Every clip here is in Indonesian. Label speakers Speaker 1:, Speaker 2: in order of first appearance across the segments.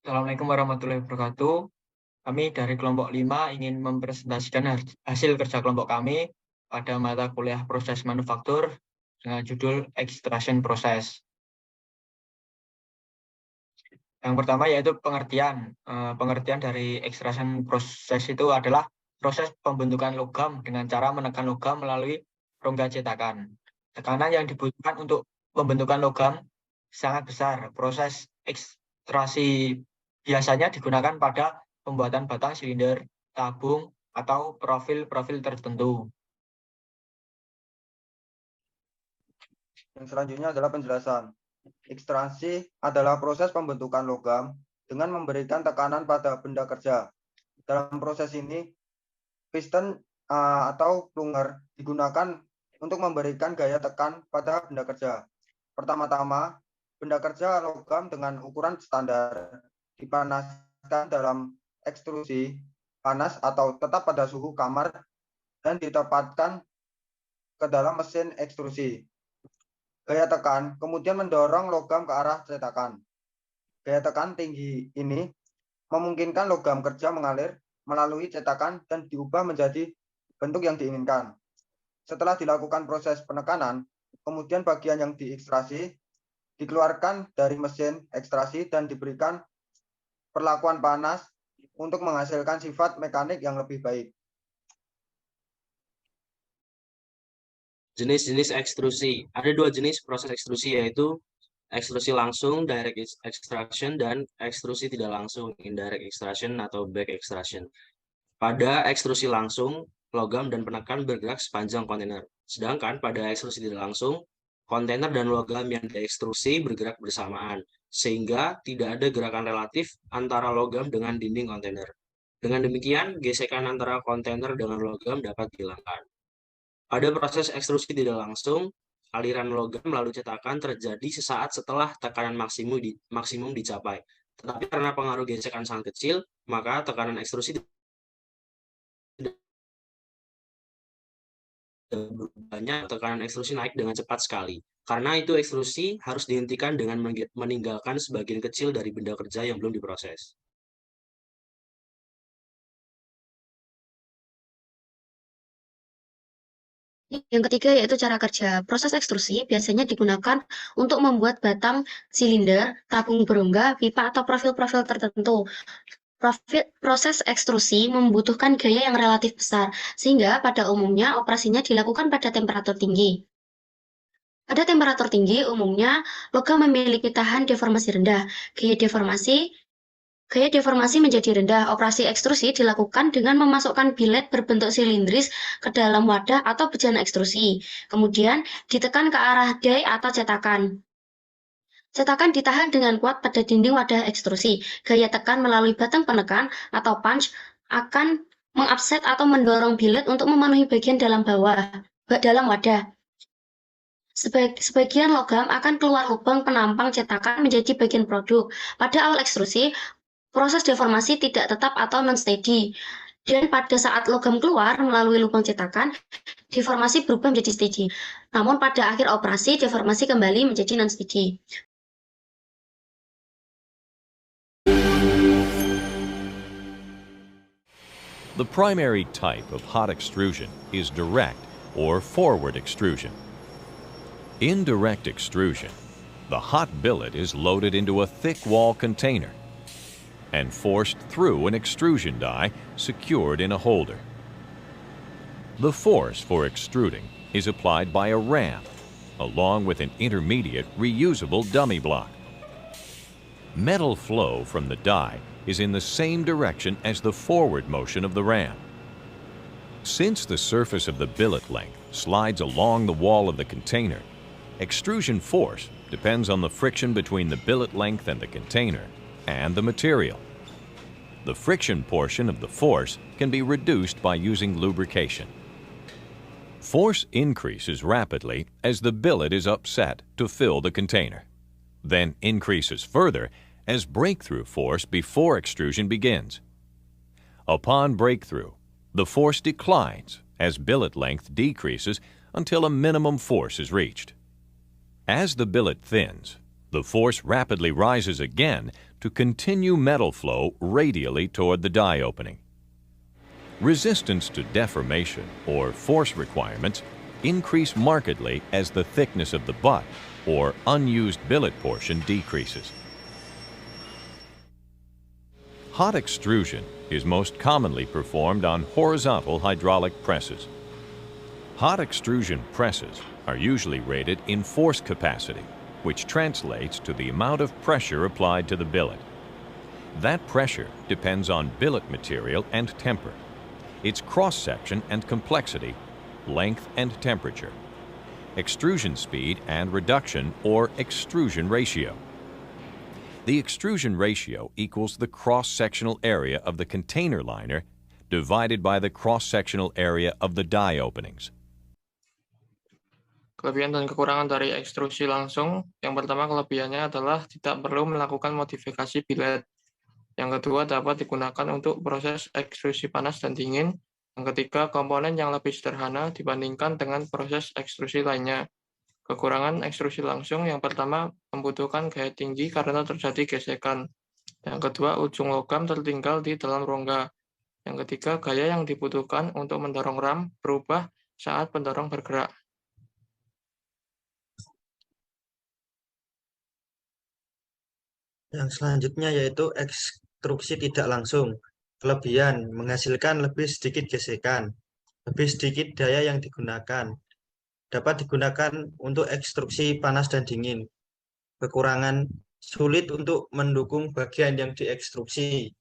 Speaker 1: Assalamualaikum warahmatullahi wabarakatuh. Kami dari kelompok 5 ingin mempresentasikan hasil kerja kelompok kami pada mata kuliah proses manufaktur dengan judul Extraction Process. Yang pertama yaitu pengertian. Pengertian dari extraction process itu adalah proses pembentukan logam dengan cara menekan logam melalui rongga cetakan. Tekanan yang dibutuhkan untuk pembentukan logam sangat besar. Proses ekstraksi biasanya digunakan pada pembuatan batang silinder, tabung, atau profil-profil tertentu.
Speaker 2: Yang selanjutnya adalah penjelasan. Ekstraksi adalah proses pembentukan logam dengan memberikan tekanan pada benda kerja. Dalam proses ini, piston atau plunger digunakan untuk memberikan gaya tekan pada benda kerja. Pertama-tama, benda kerja logam dengan ukuran standar dipanaskan dalam ekstrusi panas atau tetap pada suhu kamar dan ditempatkan ke dalam mesin ekstrusi. Gaya tekan kemudian mendorong logam ke arah cetakan. Gaya tekan tinggi ini memungkinkan logam kerja mengalir melalui cetakan dan diubah menjadi bentuk yang diinginkan. Setelah dilakukan proses penekanan, kemudian bagian yang diekstrasi dikeluarkan dari mesin ekstrasi dan diberikan perlakuan panas untuk menghasilkan sifat mekanik yang lebih baik.
Speaker 3: Jenis-jenis ekstrusi. Ada dua jenis proses ekstrusi, yaitu ekstrusi langsung, direct extraction, dan ekstrusi tidak langsung, indirect extraction atau back extraction. Pada ekstrusi langsung, logam dan penekan bergerak sepanjang kontainer. Sedangkan pada ekstrusi tidak langsung, kontainer dan logam yang diekstrusi bergerak bersamaan, sehingga tidak ada gerakan relatif antara logam dengan dinding kontainer. Dengan demikian, gesekan antara kontainer dengan logam dapat dihilangkan. Pada proses ekstrusi tidak langsung, aliran logam melalui cetakan terjadi sesaat setelah tekanan maksimum dicapai. Tetapi karena pengaruh gesekan sangat kecil, maka tekanan ekstrusi banyak, tekanan ekstrusi naik dengan cepat sekali. Karena itu ekstrusi harus dihentikan dengan meninggalkan sebagian kecil dari benda kerja yang belum diproses.
Speaker 4: Yang ketiga yaitu cara kerja. Proses ekstrusi biasanya digunakan untuk membuat batang silinder, tabung berongga, pipa, atau profil-profil tertentu. Proses ekstrusi membutuhkan gaya yang relatif besar, sehingga pada umumnya operasinya dilakukan pada temperatur tinggi. Pada temperatur tinggi, umumnya logam memiliki tahan deformasi rendah. Gaya deformasi menjadi rendah. Operasi ekstrusi dilakukan dengan memasukkan bilet berbentuk silindris ke dalam wadah atau bejana ekstrusi. Kemudian ditekan ke arah die atau cetakan. Cetakan ditahan dengan kuat pada dinding wadah ekstrusi. Gaya tekan melalui batang penekan atau punch akan mengupset atau mendorong bilet untuk memenuhi bagian dalam wadah. Sebagian logam akan keluar lubang penampang cetakan menjadi bagian produk. Pada awal ekstrusi, proses deformasi tidak tetap atau non-steady. Dan pada saat logam keluar melalui lubang cetakan, deformasi berubah menjadi steady. Namun pada akhir operasi, deformasi kembali menjadi non-steady.
Speaker 5: The primary type of hot extrusion is direct or forward extrusion. In direct extrusion, the hot billet is loaded into a thick wall container and forced through an extrusion die secured in a holder. The force for extruding is applied by a ram, along with an intermediate reusable dummy block. Metal flow from the die is in the same direction as the forward motion of the ram. Since the surface of the billet length slides along the wall of the container, extrusion force depends on the friction between the billet length and the container and the material. The friction portion of the force can be reduced by using lubrication. Force increases rapidly as the billet is upset to fill the container, then increases further as breakthrough force before extrusion begins. Upon breakthrough, the force declines as billet length decreases until a minimum force is reached. As the billet thins, the force rapidly rises again to continue metal flow radially toward the die opening. Resistance to deformation or force requirements increase markedly as the thickness of the butt or unused billet portion decreases. Hot extrusion is most commonly performed on horizontal hydraulic presses. Hot extrusion presses are usually rated in force capacity, which translates to the amount of pressure applied to the billet. That pressure depends on billet material and temper, its cross-section and complexity, length and temperature, extrusion speed and reduction or extrusion ratio. The extrusion ratio equals the cross-sectional area of the container liner divided by the cross-sectional area of the die openings.
Speaker 6: Kelebihan dan kekurangan dari ekstrusi langsung. Yang pertama, kelebihannya adalah tidak perlu melakukan modifikasi billet. Yang kedua, dapat digunakan untuk proses ekstrusi panas dan dingin. Yang ketiga, komponen yang lebih sederhana dibandingkan dengan proses ekstrusi lainnya. Kekurangan ekstrusi langsung, yang pertama, membutuhkan gaya tinggi karena terjadi gesekan. Yang kedua, ujung logam tertinggal di dalam rongga. Yang ketiga, gaya yang dibutuhkan untuk mendorong ram berubah saat pendorong bergerak.
Speaker 2: Yang selanjutnya yaitu ekstruksi tidak langsung. Kelebihan, menghasilkan lebih sedikit gesekan, lebih sedikit daya yang digunakan. Dapat digunakan untuk ekstruksi panas dan dingin. Kekurangan, sulit untuk mendukung bagian yang diekstruksi.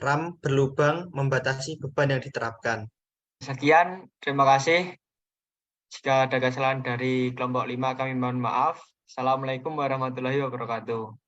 Speaker 2: Ram berlubang membatasi beban yang diterapkan.
Speaker 1: Sekian, terima kasih. Jika ada kesalahan dari kelompok 5 kami mohon maaf. Assalamualaikum warahmatullahi wabarakatuh.